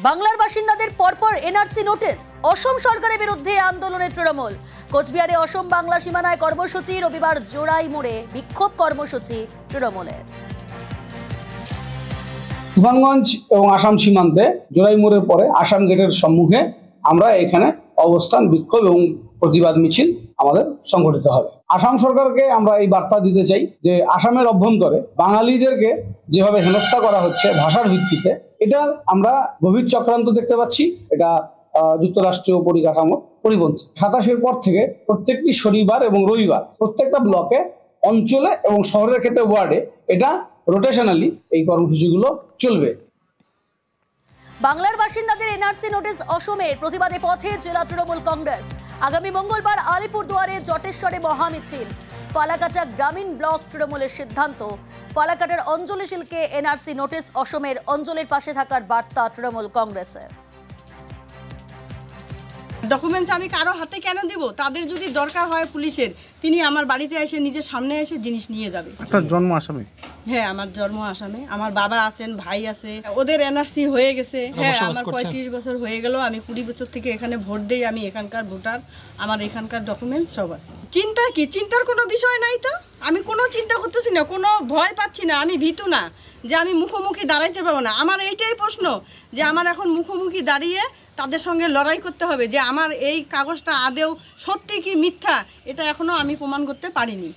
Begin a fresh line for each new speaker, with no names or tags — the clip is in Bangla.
বাংলার বাসিন্দাদের পরপর এনআরসি নোটিশ, অসম সরকারের বিরুদ্ধে আন্দোলনে তৃণমূল। কোচবিহারে অসম বাংলা সীমানায় কর্মসূচি, রবিবার জোড়াই মোড়ে বিক্ষোভ কর্মসূচি তৃণমূলের।
তুফানগঞ্জ এবং আসাম সীমান্তে জোড়াই মোড়ের পরে আসাম গেটের সম্মুখে আমরা এখানে অবস্থান, বিক্ষোভ এবং প্রতিবাদ মিছিল আমাদের সংগঠিত হবে। আসাম সরকারকে আমরা এই বার্তা দিতে চাই যে আসামের অভ্যন্তরে বাঙালিদেরকে যেভাবে হেনস্থা করা হচ্ছে ভাষার ভিত্তিতে, এটা আমরা গভীর চক্রান্ত দেখতে পাচ্ছি। এটা যুক্তরাষ্ট্রীয় পরিকাঠামোর পরিপন্থী। 27-এর পর থেকে প্রত্যেকটি শনিবার এবং রবিবার প্রত্যেকটা ব্লকে, অঞ্চলে এবং শহরের ক্ষেত্রে ওয়ার্ডে এটা রোটেশনালি এই কর্মসূচিগুলো চলবে।
বাংলার বাসিন্দাদের এনআরসি নোটিশ অসমের প্রতিবাদে পথে জেলা তৃণমূল কংগ্রেস। আগামী মঙ্গলবার আলিপুরদুয়ারে জটেশ্বরে মহামিছিল। ফালাকাটা গ্রামীণ ব্লক তৃণমূলের সিদ্ধান্ত, ফালাকাটার অঞ্জলি শীলকে এনআরসি নোটিশ, অসমের অঞ্জলির পাশে থাকার বার্তা তৃণমূল কংগ্রেসের।
ডকুমেন্টস আমি কারো হাতে কেন দিব? তাদের যদি দরকার হয় পুলিশের, তিনি আমার বাড়িতে এসে নিজের সামনে এসে জিনিস নিয়ে যাবে।
আপনার জন্ম আসামে?
হ্যাঁ, আমার জন্ম আসামে। আমার বাবা আছেন, ভাই আছে, ওদের এনআরসি হয়ে গেছে। হ্যাঁ, আমার 35 বছর হয়ে গেল। আমি 20 বছর থেকে এখানে ভোট দেই। আমি এখানকার ভোটার। আমার এখানকার ডকুমেন্টস সব আছে। চিন্তা কি? চিন্তার কোনো বিষয় নাই তো। আমি কোনো চিন্তা করতেছি না, কোনো ভয় পাচ্ছি না। আমি ভীতু না যে আমি মুখোমুখি দাঁড়াইতে পারবো না। আমার এইটাই প্রশ্ন যে আমার এখন মুখোমুখি দাঁড়িয়ে তাদের সঙ্গে লড়াই করতে হবে যে আমার এই কাগজটা আদেও সত্যি কি মিথ্যা, এটা এখনো আমি প্রমাণ করতে পারিনি।